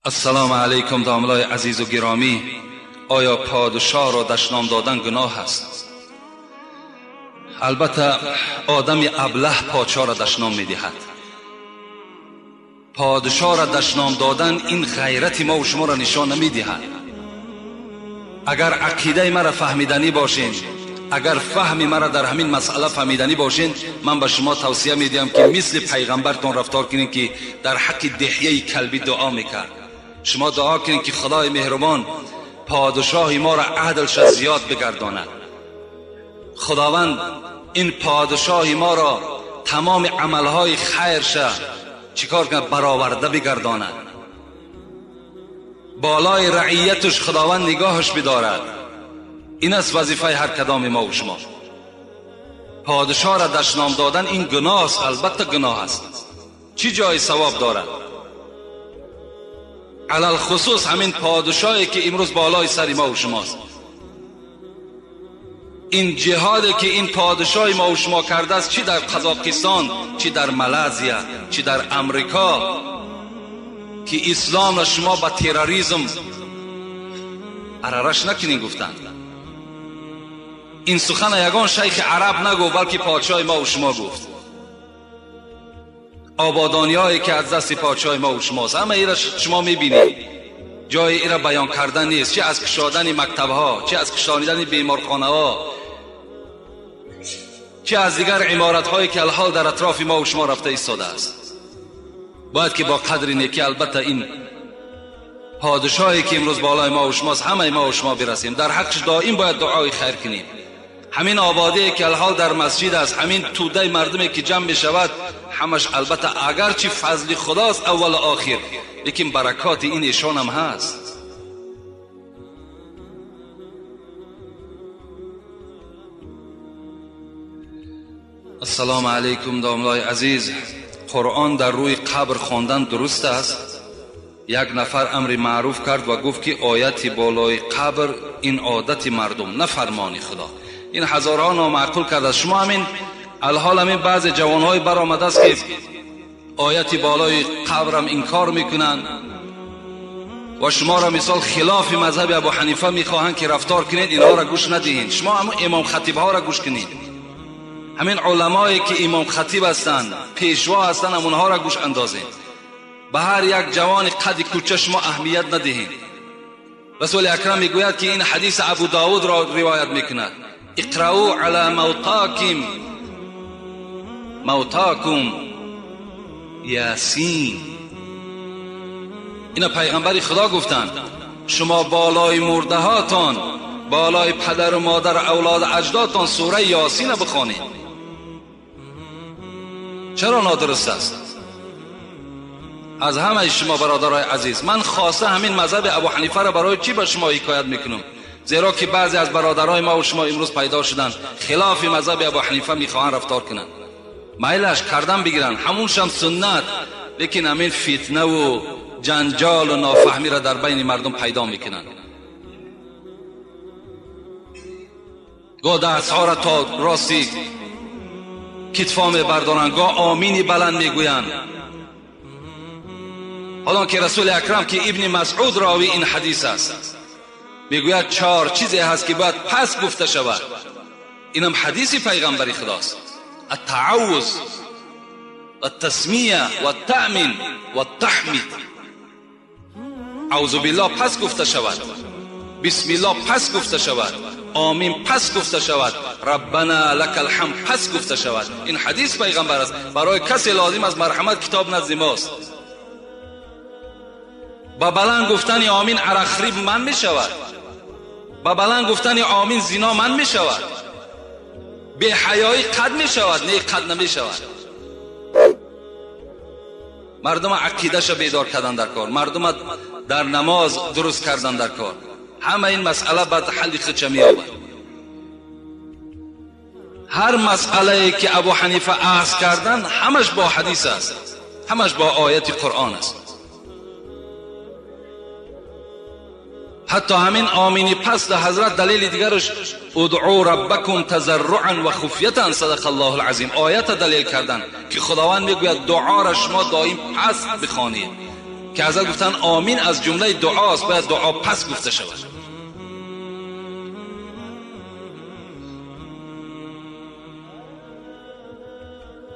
السلام علیکم داملای عزیز و گرامی. آیا پادشاه را دشنام دادن گناه است؟ البته آدم ابله پادشاه را دشنام میدهد. پادشاه را دشنام دادن این غیرت ما و شما را نشان نمیدهد. اگر عقیده مرا فهمیدنی باشین، اگر فهم مرا در همین مسئله فهمیدنی باشین، من به شما توصیه میدیم که مثل پیغمبرتون رفتار کنین که در حق دحیه کلبی دعا میکرد. شما دعا کنین که خدای مهربان پادشاه ما را عدلش زیاد بگرداند. خداوند این پادشاه ما را تمام عملهای خیرش چیکار کنه؟ برآورده بگرداند. بالای رعیتش خداوند نگاهش بدارد. این است وظیفه هر کدام ما و شما. پادشاه را دشنام دادن این گناه است، البته گناه است. چی جای ثواب دارد؟ علل خصوص همین پادشاهی که امروز بالای سر ما و شماست. این جهادی که این پادشاه ما و شما کرده است، چی در قزاقستان، چی در مالزیا، چی در امریکا، که اسلام را شما با تروریسم عررش نکنین گفتند. این سخن یگان شیخ عرب نگو، بلکه پادشاه ما و شما گفت. آبادانی هایی که از دست پادشاه ما و شماست، همه ایرا شما میبینید. جای ایرا بیان کردن نیست. چه از کشادن مکتب ها، چه از کشانیدن بیمارخانه ها، چه از دیگر عمارت هایی که الحال در اطراف ما و شما رفته ایستاده است. باید که با قدر نیکی البته این پادشاهی که امروز بالای ما و شماست، همه ما و شما برسیم. در حقش دائم باید دعای خیر کنیم. همین آبادی که الحال در مسجد است، همین توده مردمی که جمع می شود، همش البته اگرچه فضل خداست اول و آخر، لیکن برکات این ایشان هم هست. السلام علیکم داملای عزیز. قرآن در روی قبر خواندن درست است؟ یک نفر امر معروف کرد و گفت که آیت بالای قبر این عادت مردم، نه فرمان خدا. این هزارها نامعقول کرده. شما همین الحال همین بعض جوانهای برآمده است که آیت بالای قبرم انکار میکنن و شما را مثال خلاف مذهب ابو حنیفه میخواهند که رفتار کنید. اینها را گوش ندهید. شما هم امام خطیب ها را گوش کنید. همین علمایی که امام خطیب هستند، پیشوا هستند، اونها را گوش اندازید. به هر یک جوان قد کوچه شما اهمیت ندهید. رسول اکرم میگوید که این حدیث ابو داود را روایت میکند: اقرأوا علی موتاکم یاسین. اینا پیغمبر خدا گفتند. شما بالای مرده هاتان، بالای پدر و مادر اولاد اجدادتان سوره یاسین بخوانید. چرا نادرست است؟ از همه شما برادرای عزیز، من خاصه همین مذهب ابو حنیفه را برای چی به شما حکایت میکنم؟ زیرا که بعضی از برادرای ما و شما امروز پیدا شدن خلاف مذهب ابو حنیفه میخواهند رفتار کنند. میلش کردن بگیرن، همونش هم سنت، لیکن همین فتنه و جنجال و نافهمی را در بین مردم پیدا میکنند. گاه دست ها را تا راستی کتفا میبردارند، گاه آمینی بلند میگویند. حالا که رسول اکرم که ابن مسعود راوی این حدیث است، میگوید 4 چیزی هست که باید پس گفته شود. اینم حدیث پیغمبر خداست: التعوذ و التسمیه و التأمین و التحمید. اعوذ بالله پس گفته شود، بسم الله پس گفته شود، آمین پس گفته شود، ربنا لك الحمد پس گفته شود. این حدیث پیغمبر است. برای کسی لازم از مرحمت کتاب نزد ماست. با بلند گفتن آمین عرق خریب من می شود. با بلند گفتن آمین زنا من می شود. بی حیایی قد می شود، نه قد نمی شود. مردم عقیدهش بیدار کردن در کار، مردم در نماز درست کردن در کار. همه این مسئله بعد حل خودش می یابد. هر مسئله که ابو حنیفه اخذ کردن همش با حدیث است، همش با آیت قرآن است. حتی همین آمینی پس ده حضرت دلیل دیگرش ادعوا ربکم تضرعا و خفیه، صدق الله العظیم، آیت دلیل کردن که خداوند میگوید دعا را شما دائم پس بخوانید. که حضرت گفتن آمین از جمله دعاست، باید دعا پس گفته شود.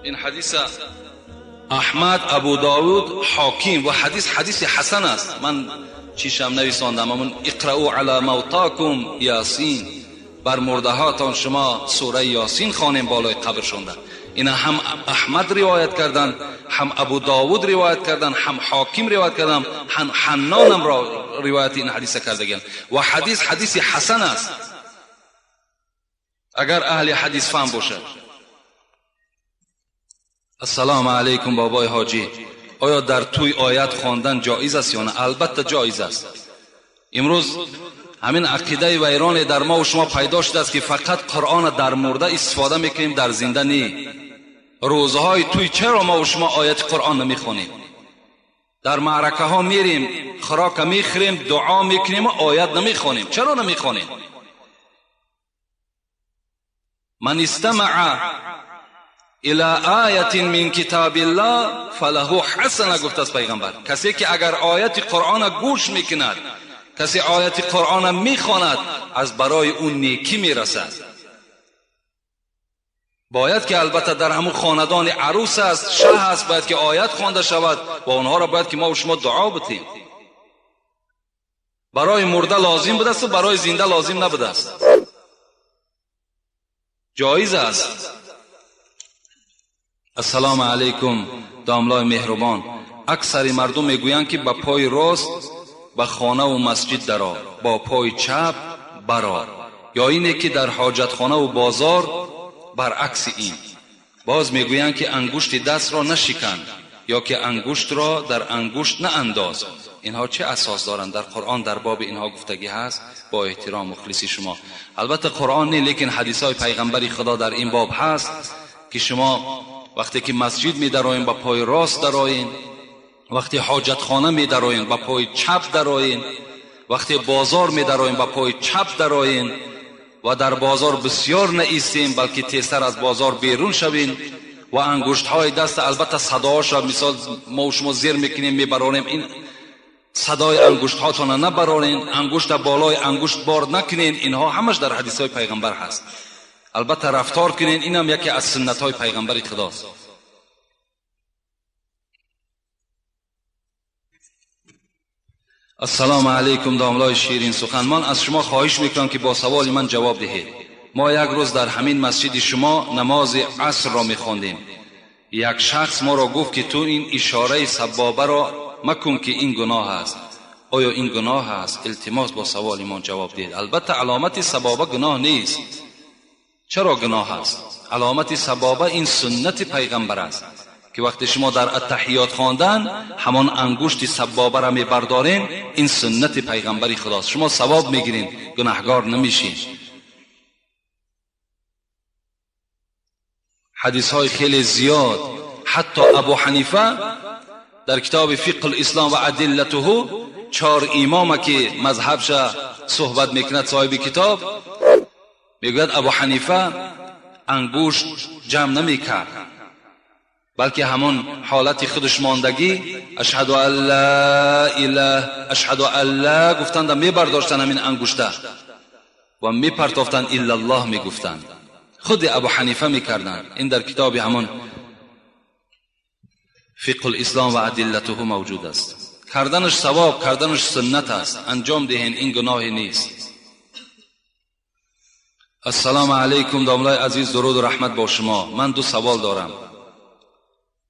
این حدیث احمد، ابو داود، حاکم و حدیث حسن است. من چیشم نویساندم، اما اقرأوا علی موتاکم یاسین، بر مرده هاتان شما سوره یاسین خوانیم بالای قبر شونده. اینا هم احمد روایت کردن، هم ابو داود روایت کردن، هم حاکم روایت کردن، هم حنانم را روایت این حدیث کردگن و حدیث حسن است اگر اهل حدیث فهم باشد. السلام علیکم بابای حاجی، آیا در توی آیت خواندن جایز است یا نه؟ البته جایز است. امروز همین عقیده ویران در ما و شما پیدا شده است که فقط قرآن در مرده استفاده میکنیم، در زنده نی. روزهای توی چرا ما و شما آیت قرآن نمیخونیم؟ در معرکه ها میریم، خوراک میخوریم، دعا میکنیم و آیت نمیخونیم. چرا نمیخونیم؟ من استمع الى آیت من کتاب الله فله حسنه، گفت از پیغمبر. کسی که اگر آیت قرآن گوش میکند، کسی آیت قرآن میخواند، از برای اون نیکی میرسد. باید که البته در همون خاندان عروس است، شه است، باید که آیت خوانده شود و اونها را باید که ما و شما دعا بتیم. برای مرده لازم بوده است و برای زنده لازم نبوده است. جایز است. السلام علیکم داملای مهربان، اکثر مردم میگویند که با پای راست به خانه و مسجد درآ، با پای چپ برآ، یا اینه که در حاجت خانه و بازار برعکس این. باز میگویند که انگشت دست را نشکن یا که انگشت را در انگشت نانداز. اینها چه اساس دارند؟ در قرآن در باب اینها گفتگی هست؟ با احترام مخلصی شما. البته قرآن نه، لیکن حدیث های پیغمبری خدا در این باب هست که شما وقتی که مسجد می درآیین با پای راست درآیین، وقتی حاجت خانه می درآیین با پای چپ درآیین، وقتی بازار می درآیین با پای چپ درآیین و در بازار بسیار نایستیم بلکه تیزتر از بازار بیرون شوین و انگشت های دست البته صداش را مثال ما و شما زیر میکنیم میبرانیم، این صدای انگشت هاتون نبرانین، انگشت بالای انگشت بار نکنین. اینها همش در حدیث های پیغمبر هست. البته رفتار کنین، اینم یکی از سنت های پیغمبر خداست. السلام علیکم داملای شیرین سخن، من از شما خواهش میکنم که با سوال من جواب دهید. ما یک روز در همین مسجد شما نماز عصر را میخواندیم. یک شخص ما را گفت که تو این اشاره سبابه را مکن که این گناه است. آیا این گناه است؟ التماس با سوال من جواب دهید. البته علامت سبابه گناه نیست. چرا گناه است؟ علامت سبابه این سنت پیغمبر است که وقتی شما در التحیات خواندن همان انگشت سبابه را میبردارین، این سنت پیغمبری خداست. شما ثواب میگیرین، گناهگار نمیشین. حدیث های خیلی زیاد، حتی ابو حنیفه در کتاب فقه الاسلام و ادلته 4 امام که مذهبش صحبت میکند صاحب کتاب میگوید ابو حنیفه انگشت جمع نمیکرد بلکه همون حالت خودش ماندگی اشهد ان لا اله اشهد ان لا گفتند میبرداشتن همین انگشته و میپرتافتن الا الله میگفتند. خود ابو حنیفه میکردن. این در کتاب همون فقه الاسلام و ادلته موجود است. کردنش ثواب، کردنش سنت است. انجام دهین، این گناه نیست. السلام علیکم داملای عزیز، درود و رحمت با شما. من 2 سوال دارم.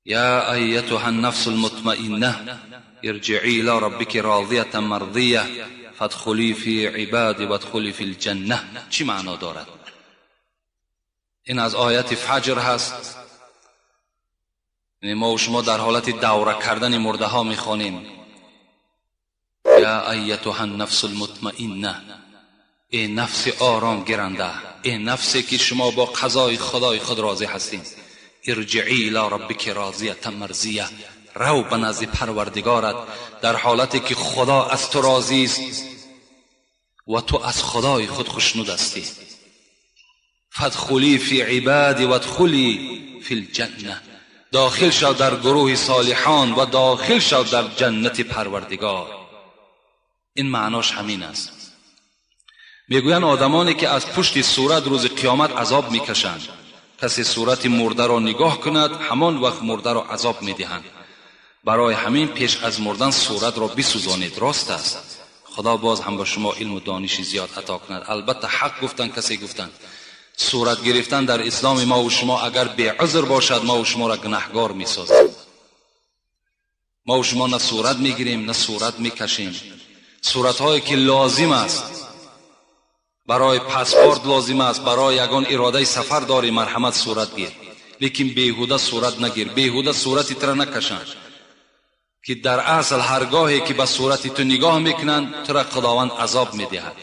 یا ایتها النفس المطمئنه ارجعی الى ربک راضیه مرضیه فادخلی فی عبادی وادخلی فی الجنه. چی معنا دارد؟ این از آیت فجر هست. یعنی ما و شما در حالت دوره کردن مرده ها میخوانیم یا ایتها النفس المطمئنه، ای نفس آرام گیرنده، ای نفسی که شما با قضای خدای خود راضی هستین، ارجعی الی ربک راضیه مرضیه، رو به نزد پروردگارت در حالتی که خدا از تو راضی است و تو از خدای خود خوشنود هستی. فادخلی فی عبادی وادخلی فی الجنه، داخل شو در گروه صالحان و داخل شو در جنت پروردگار. این معناش همین است. میگویند آدمانی که از پشت صورت روز قیامت عذاب میکشند، کسی صورت مرده را نگاه کند همان وقت مرده را عذاب میدهند. برای همین پیش از مردن صورت را بسوزانید. راست است. خدا باز هم به شما علم و دانش زیاد عطا کند. البته حق گفتن کسی گفتن صورت گرفتن در اسلام ما و شما اگر بی عذر باشد ما و شما را گناهگار میسازد. ما و شما نه صورت میگیریم نه صورت میکشیم. صورت هایی که لازم است، برای پاسپورت لازم است، برای یگان اراده سفر داری مرحمت صورت گیر، لیکن بیهوده صورت نگیر، بیهوده صورتی تر نکشن که در اصل هرگاهی که به صورتی تو نگاه میکنن تو را خداوند عذاب میدهد.